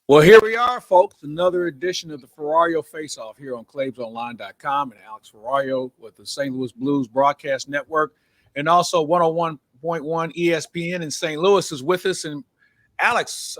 Well, here we are, folks. Another edition of the Ferrario Faceoff here on ClaibsOnline.com and Alex Ferrario with the St. Louis Blues Broadcast Network and also 101.1 ESPN in St. Louis is with us. And Alex,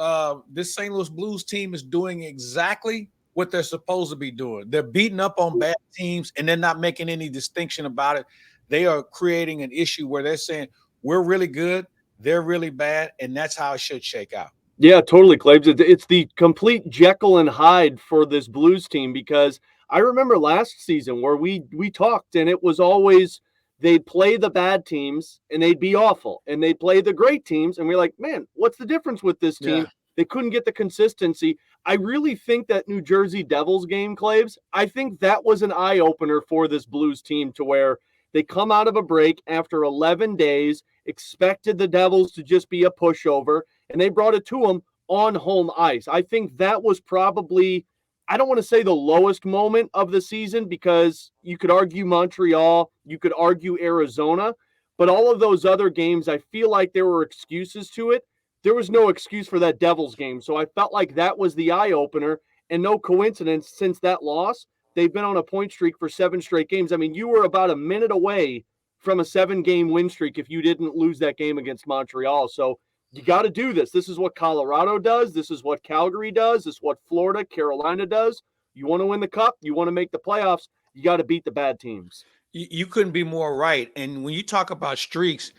this St. Louis Blues team is doing exactly what they're supposed to be doing. They're beating up on bad teams and they're not making any distinction about it. They are creating an issue where they're saying, we're really good, they're really bad, and that's how it should shake out. Yeah, totally, Claibs. It's the complete Jekyll and Hyde for this Blues team because I remember last season where we talked and it was always they'd play the bad teams and they'd be awful, and they'd play the great teams and we're like, man, what's the difference with this team? Yeah. They couldn't get the consistency. I really think that New Jersey Devils game, Claibs, I think that was an eye-opener for this Blues team to where they come out of a break after 11 days, expected the Devils to just be a pushover, and they brought it to them on home ice. I think that was probably, I don't want to say the lowest moment of the season because you could argue Montreal, you could argue Arizona, but all of those other games, I feel like there were excuses to it. There was no excuse for that Devils game. So I felt like that was the eye-opener, and no coincidence, since that loss, they've been on a point streak for 7 straight games. I mean, you were about a minute away from a 7-game win streak if you didn't lose that game against Montreal. So you got to do this. This is what Colorado does. This is what Calgary does. This is what Florida, Carolina does. You want to win the cup, you want to make the playoffs, you got to beat the bad teams. You couldn't be more right. And when you talk about streaks,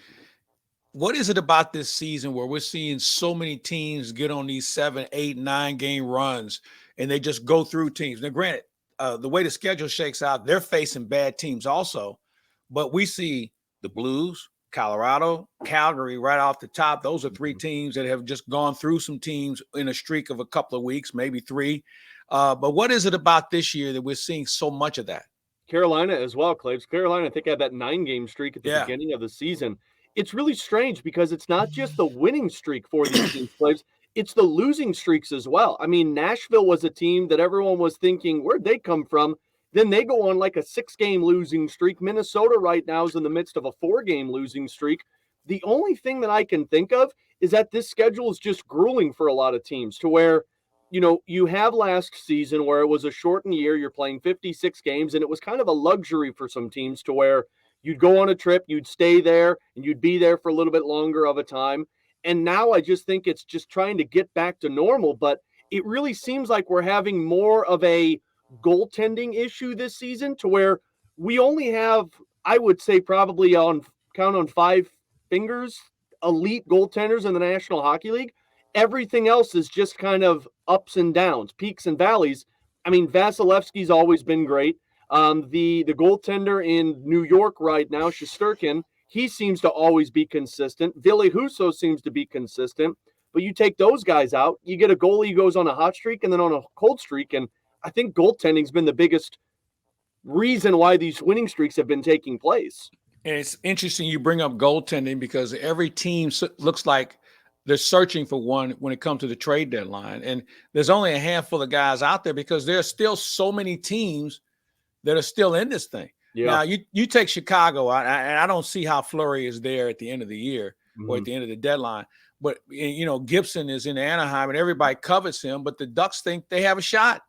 what is it about this season where we're seeing so many teams get on these 7, 8, 9 game runs and they just go through teams? Now, granted, the way the schedule shakes out, they're facing bad teams also, but we see the Blues, Colorado, Calgary right off the top. Those are 3 teams that have just gone through some teams in a streak of a couple of weeks, maybe 3. But what is it about this year that we're seeing so much of that? Carolina as well, Claves. Carolina, I think, had that 9-game streak at the beginning of the season. It's really strange because it's not just the winning streak for these teams, Claves. It's the losing streaks as well. I mean, Nashville was a team that everyone was thinking, where'd they come from? Then they go on like a 6-game losing streak. Minnesota right now is in the midst of a 4-game losing streak. The only thing that I can think of is that this schedule is just grueling for a lot of teams to where, you know, you have last season where it was a shortened year. You're playing 56 games, and it was kind of a luxury for some teams to where you'd go on a trip, you'd stay there, and you'd be there for a little bit longer of a time. And now I just think it's just trying to get back to normal, but it really seems like we're having more of a goaltending issue this season to where we only have, I would say, probably on count on 5 fingers, elite goaltenders in the National Hockey League. Everything else is just kind of ups and downs, peaks and valleys. I mean, Vasilevsky's always been great. The goaltender in New York right now, Shesterkin, he seems to always be consistent. Ville Husso seems to be consistent. But you take those guys out, you get a goalie who goes on a hot streak and then on a cold streak. And I think goaltending's been the biggest reason why these winning streaks have been taking place. And it's interesting you bring up goaltending because every team looks like they're searching for one when it comes to the trade deadline. And there's only a handful of guys out there because there are still so many teams that are still in this thing. Yeah. Now, you take Chicago, and I don't see how Fleury is there at the end of the year or at the end of the deadline. But, you know, Gibson is in Anaheim, and everybody covets him, but the Ducks think they have a shot.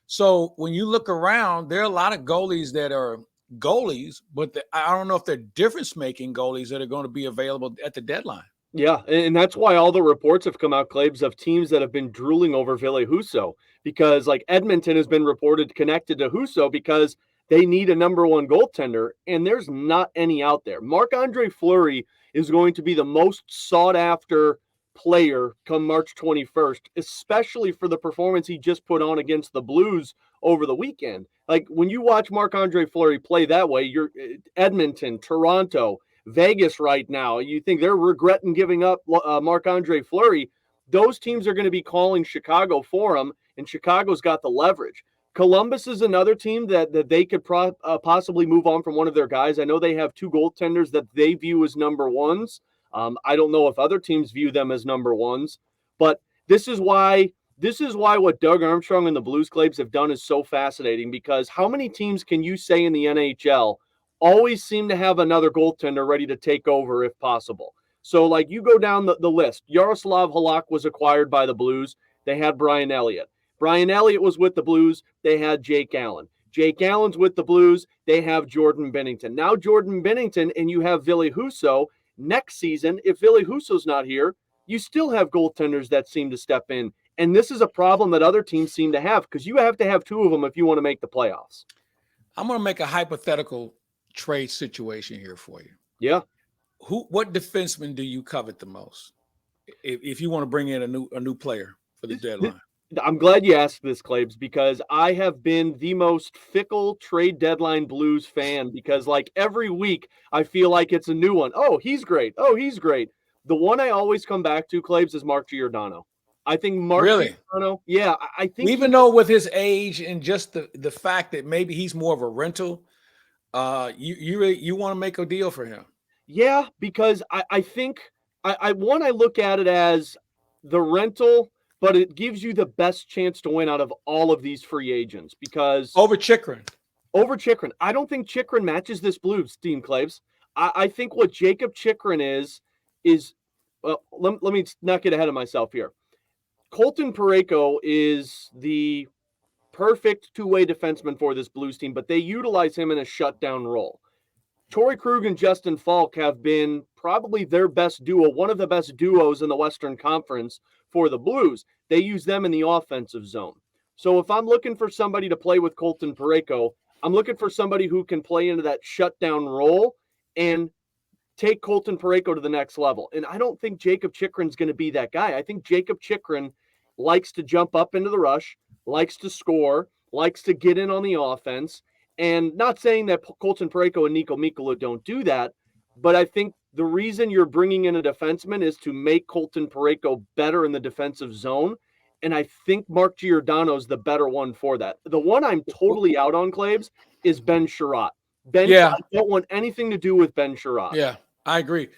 So when you look around, there are a lot of goalies that are goalies, but I don't know if they're difference-making goalies that are going to be available at the deadline. Yeah, and that's why all the reports have come out, Claibs, of teams that have been drooling over Ville Husso, because like Edmonton has been reported connected to Husso because they need a number 1 goaltender, and there's not any out there. Marc-Andre Fleury is going to be the most sought-after player come March 21st, especially for the performance he just put on against the Blues over the weekend. Like, when you watch Marc-Andre Fleury play that way, you're Edmonton, Toronto, Vegas right now, you think they're regretting giving up Marc-Andre Fleury. Those teams are going to be calling Chicago for him, and Chicago's got the leverage. Columbus is another team that they could possibly move on from one of their guys. I know they have 2 goaltenders that they view as number 1s. I don't know if other teams view them as number 1s, but this is why what Doug Armstrong and the Blues Claibs have done is so fascinating, because how many teams can you say in the NHL always seem to have another goaltender ready to take over if possible? So, like, you go down the list. Yaroslav Halak was acquired by the Blues. They had Brian Elliott. Brian Elliott was with the Blues. They had Jake Allen. Jake Allen's with the Blues. They have Jordan Binnington. Now Jordan Binnington and you have Ville Husso. Next season, if Ville Husso's not here, you still have goaltenders that seem to step in. And this is a problem that other teams seem to have because you have to have two of them if you want to make the playoffs. I'm going to make a hypothetical trade situation here for you. Yeah. What defenseman do you covet the most if you want to bring in a new player for the deadline? I'm glad you asked this, Claibs, because I have been the most fickle trade deadline Blues fan because like every week I feel like it's a new one. Oh, he's great. Oh, he's great. The one I always come back to, Claibs, is Mark Giordano. I think Mark Giordano, yeah, I think even though with his age and just the fact that maybe he's more of a rental, you want to make a deal for him. Yeah, because I think I look at it as the rental, but it gives you the best chance to win out of all of these free agents because over Chychrun. I don't think Chychrun matches this Blues team, Claibs. I think what Jacob Chychrun is well, let me not get ahead of myself here. Colton Parayko is the perfect two-way defenseman for this Blues team, but they utilize him in a shutdown role. Torrey Krug and Justin Falk have been probably their best duo, one of the best duos in the Western Conference for the Blues. They use them in the offensive zone. So if I'm looking for somebody to play with Colton Parayko, I'm looking for somebody who can play into that shutdown role and take Colton Parayko to the next level. And I don't think Jacob Chychrun's going to be that guy. I think Jacob Chychrun likes to jump up into the rush, likes to score, likes to get in on the offense. And not saying that Colton Parayko and Nico Mikkola don't do that, but I think the reason you're bringing in a defenseman is to make Colton Parayko better in the defensive zone. And I think Mark Giordano is the better one for that. The one I'm totally out on, Claibs, is Ben Sherratt. I don't want anything to do with Ben Sherratt. Yeah, I agree.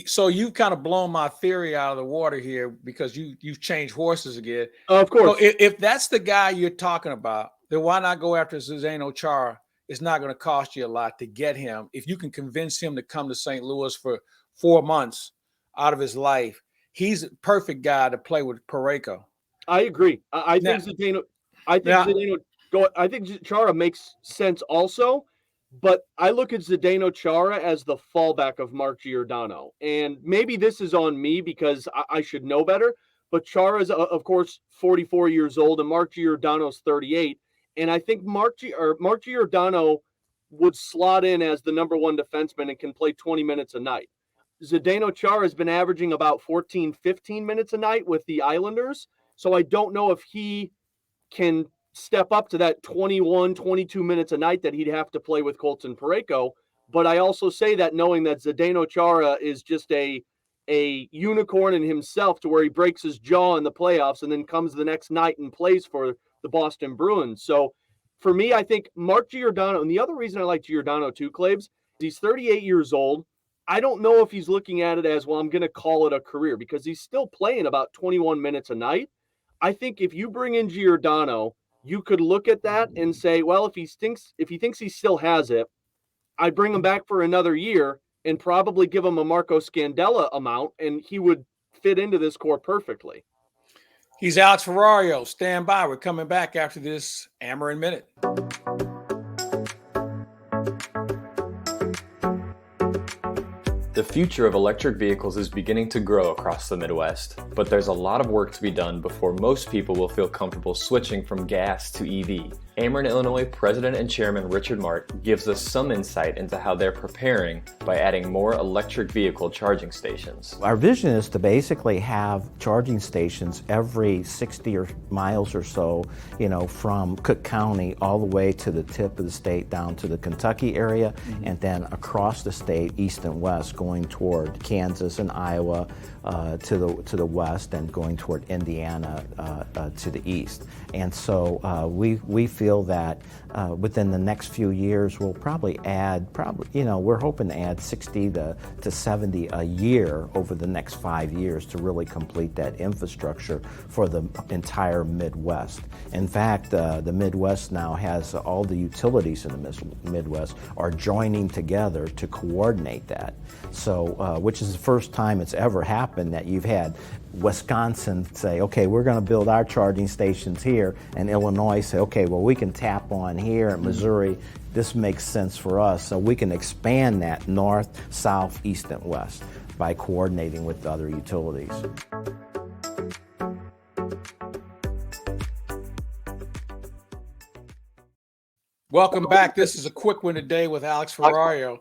So you've kind of blown my theory out of the water here because you've changed horses again. Of course. So if that's the guy you're talking about, then why not go after Zdeno Chara? It's not going to cost you a lot to get him. If you can convince him to come to St. Louis for 4 months out of his life, he's a perfect guy to play with Parayko. I agree. I think Chara makes sense also. But I look at Zdeno Chara as the fallback of Mark Giordano. And maybe this is on me because I should know better. But Chara is, of course, 44 years old, and Mark Giordano's 38. And I think Mark Giordano would slot in as the number one defenseman and can play 20 minutes a night. Zdeno Chara has been averaging about 14, 15 minutes a night with the Islanders. So I don't know if he can step up to that 21, 22 minutes a night that he'd have to play with Colton Parayko. But I also say that knowing that Zdeno Chara is just a unicorn in himself to where he breaks his jaw in the playoffs and then comes the next night and plays for the Boston Bruins. So for me, I think Mark Giordano, and the other reason I like Giordano too, Claibs, he's 38 years old. I don't know if he's looking at it as, well, I'm going to call it a career because he's still playing about 21 minutes a night. I think if you bring in Giordano, you could look at that and say, well, if he thinks he still has it, I bring him back for another year and probably give him a Marco Scandella amount, and he would fit into this core perfectly. He's Alex Ferrario. Stand by. We're coming back after this Amarin Minute. The future of electric vehicles is beginning to grow across the Midwest, but there's a lot of work to be done before most people will feel comfortable switching from gas to EV. Ameren, Illinois President and Chairman Richard Mart gives us some insight into how they're preparing by adding more electric vehicle charging stations. Our vision is to basically have charging stations every 60 miles or so, from Cook County all the way to the tip of the state down to the Kentucky area, and then across the state, east and west, going toward Kansas and Iowa to the west, and going toward Indiana to the east. And so we feel that within the next few years we'll probably add, we're hoping to add 60 to 70 a year over the next 5 years to really complete that infrastructure for the entire Midwest. In fact, the Midwest now has all the utilities in the Midwest are joining together to coordinate that. So, which is the first time it's ever happened that you've had Wisconsin say, okay, we're going to build our charging stations here, and Illinois say, okay, well, we can tap on here, and Missouri, this makes sense for us. So we can expand that north, south, east, and west by coordinating with the other utilities. Welcome back. This is a quick one today with Alex Ferrario.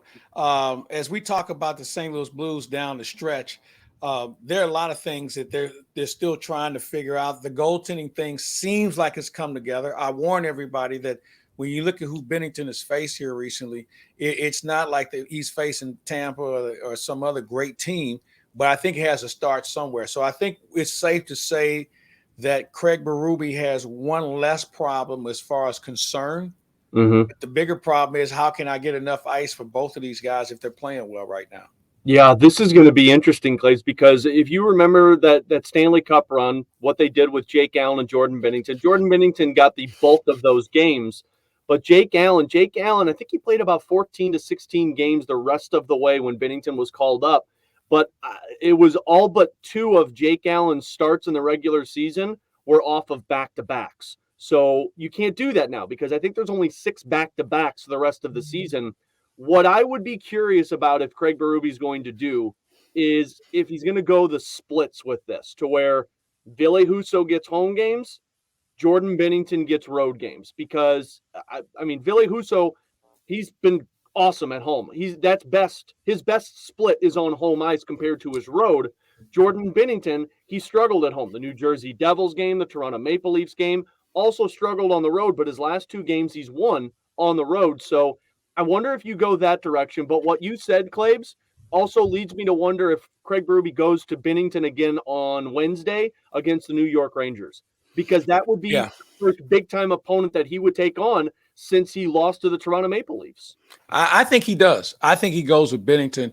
As we talk about the St. Louis Blues down the stretch, there are a lot of things that they're still trying to figure out. The goaltending thing seems like it's come together. I warn everybody that when you look at who Binnington has faced here recently, it's not like he's facing Tampa or some other great team, but I think he has to start somewhere. So I think it's safe to say that Craig Berube has one less problem as far as concern. Mm-hmm. But the bigger problem is, how can I get enough ice for both of these guys if they're playing well right now? Yeah, this is going to be interesting, Clays, because if you remember that Stanley Cup run, what they did with Jake Allen and Jordan Binnington got the bulk of those games. But Jake Allen, I think he played about 14 to 16 games the rest of the way when Binnington was called up. But it was all but 2 of Jake Allen's starts in the regular season were off of back-to-backs. So you can't do that now because I think there's only 6 back-to-backs for the rest of the season. What I would be curious about if Craig Berube is going to do is if he's going to go the splits with this to where Ville Husso gets home games, Jordan Binnington gets road games. Because, I mean, Ville Husso, he's been awesome at home. His best split is on home ice compared to his road. Jordan Binnington, he struggled at home. The New Jersey Devils game, the Toronto Maple Leafs game, also struggled on the road, but his last 2 games he's won on the road. So I wonder if you go that direction. But what you said, Claibs, also leads me to wonder if Craig Berube goes to Binnington again on Wednesday against the New York Rangers, because that would be the first big-time opponent that he would take on since he lost to the Toronto Maple Leafs. I think he does. I think he goes with Binnington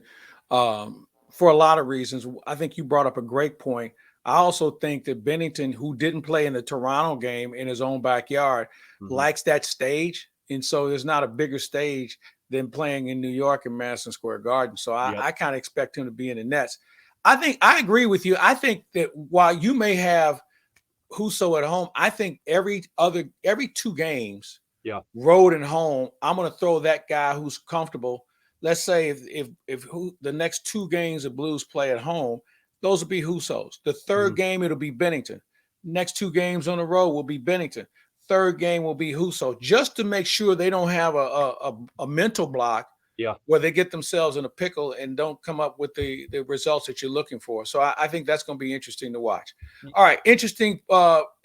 for a lot of reasons. I think you brought up a great point. I also think that Binnington, who didn't play in the Toronto game in his own backyard, likes that stage. And so there's not a bigger stage than playing in New York in Madison Square Garden. So I kind of expect him to be in the Nets. I agree with you. I think that while you may have Husso at home, I think every 2 games, road and home, I'm going to throw that guy who's comfortable. Let's say if the next 2 games the Blues play at home, those will be Husso's. The 3rd game, it'll be Binnington. Next 2 games on the road will be Binnington. 3rd game will be Husso, just to make sure they don't have a mental block where they get themselves in a pickle and don't come up with the results that you're looking for. So I think that's going to be interesting to watch. All right, interesting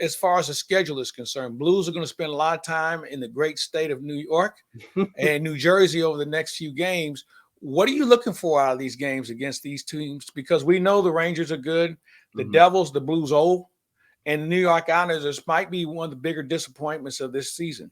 as far as the schedule is concerned. Blues are going to spend a lot of time in the great state of New York and New Jersey over the next few games. What are you looking for out of these games against these teams? Because we know the Rangers are good, the Devils, the Blues old, and the New York Islanders might be one of the bigger disappointments of this season.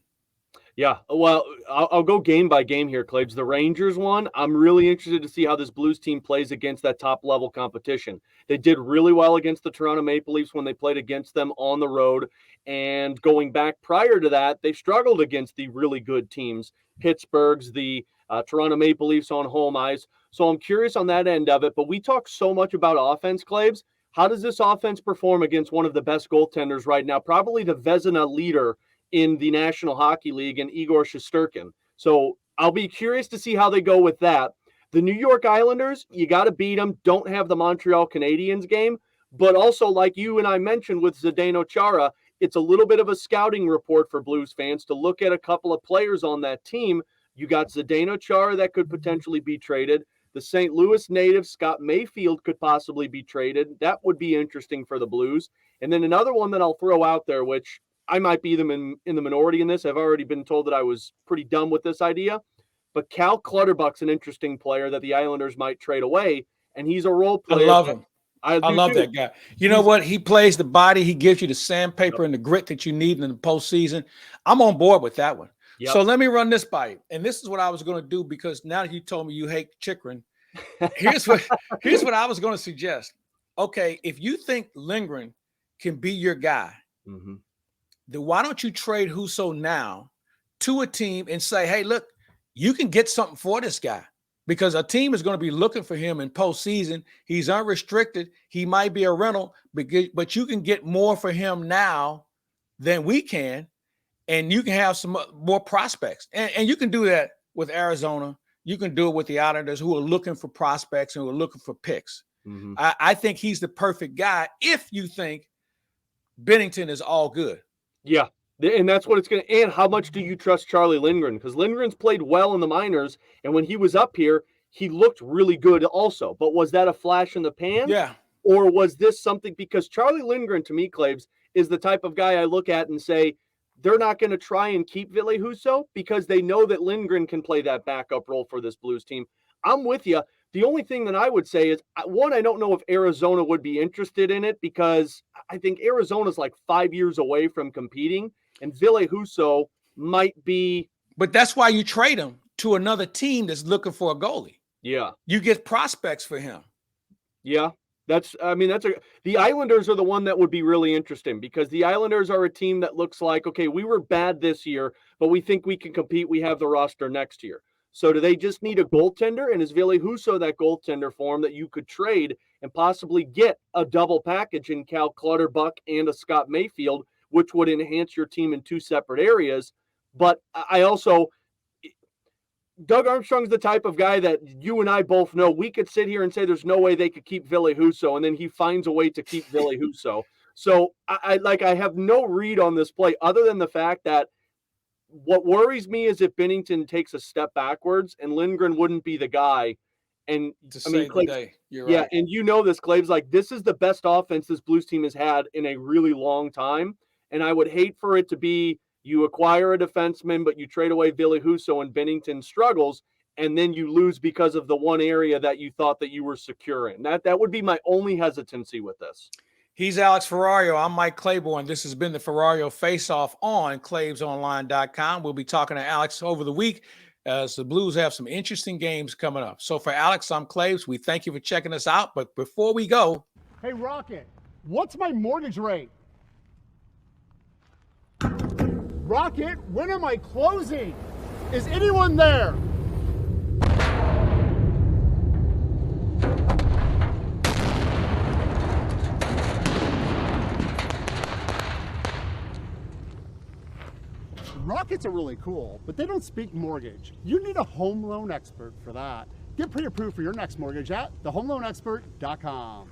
Yeah, well, I'll go game by game here, Claibs. The Rangers one, I'm really interested to see how this Blues team plays against that top-level competition. They did really well against the Toronto Maple Leafs when they played against them on the road, and going back prior to that, they struggled against the really good teams, Pittsburgh's, the Toronto Maple Leafs on home ice. So I'm curious on that end of it, but we talk so much about offense, Claibs. How does this offense perform against one of the best goaltenders right now, probably the Vezina leader in the National Hockey League, and Igor Shesterkin? So I'll be curious to see how they go with that. The New York Islanders, you got to beat them. Don't have the Montreal Canadiens game. But also, like you and I mentioned with Zdeno Chara, it's a little bit of a scouting report for Blues fans to look at a couple of players on that team. You got Zdeno Chara that could potentially be traded. The St. Louis native Scott Mayfield could possibly be traded. That would be interesting for the Blues. And then another one that I'll throw out there, which I might be them in the minority in this. I've already been told that I was pretty dumb with this idea. But Cal Clutterbuck's an interesting player that the Islanders might trade away, and he's a role player. I love him. I love that guy. You know what? He plays the body. He gives you the sandpaper and the grit that you need in the postseason. I'm on board with that one. Yep. So let me run this by you. And this is what I was going to do, because now that you told me you hate Chychrun, here's what I was going to suggest. Okay, if you think Lindgren can be your guy, then why don't you trade Husso now to a team and say, hey, look, you can get something for this guy, because a team is going to be looking for him in postseason. He's unrestricted. He might be a rental, but you can get more for him now than we can, and you can have some more prospects. And you can do that with Arizona. You can do it with the Islanders, who are looking for prospects and who are looking for picks. Mm-hmm. I think he's the perfect guy if you think Binnington is all good. Yeah, and that's what it's going to – and how much do you trust Charlie Lindgren? Because Lindgren's played well in the minors, and when he was up here, he looked really good also. But was that a flash in the pan? Yeah. Or was this something – because Charlie Lindgren, to me, Claves, is the type of guy I look at and say they're not going to try and keep Ville Husso because they know that Lindgren can play that backup role for this Blues team. I'm with you. The only thing that I would say is, one, I don't know if Arizona would be interested in it because I think Arizona's like 5 years away from competing, and Ville Husso might be. But that's why you trade him to another team that's looking for a goalie. Yeah. You get prospects for him. Yeah. The Islanders are the one that would be really interesting because the Islanders are a team that looks like, okay, we were bad this year, but we think we can compete. We have the roster next year. So do they just need a goaltender? And is Ville Husso that goaltender for him that you could trade and possibly get a double package in Cal Clutterbuck and a Scott Mayfield, which would enhance your team in two separate areas? But I also, Doug Armstrong's the type of guy that you and I both know we could sit here and say there's no way they could keep Ville Husso, and then he finds a way to keep Ville Husso. So I have no read on this play other than the fact that what worries me is if Binnington takes a step backwards and Lindgren wouldn't be the guy. And Claves, you're yeah, right. and you know this, Claves, like this is the best offense this Blues team has had in a really long time. And I would hate for it to be you acquire a defenseman, but you trade away Ville Husso and Binnington struggles, and then you lose because of the one area that you thought that you were secure in. That would be my only hesitancy with this. He's Alex Ferrario. I'm Mike Claiborne. This has been the Ferrario Faceoff on ClavesOnline.com. We'll be talking to Alex over the week as the Blues have some interesting games coming up. So for Alex, I'm Claves. We thank you for checking us out. But before we go. Hey, Rocket, what's my mortgage rate? Rocket, when am I closing? Is anyone there? Rockets are really cool, but they don't speak mortgage. You need a home loan expert for that. Get pre-approved for your next mortgage at thehomeloanexpert.com.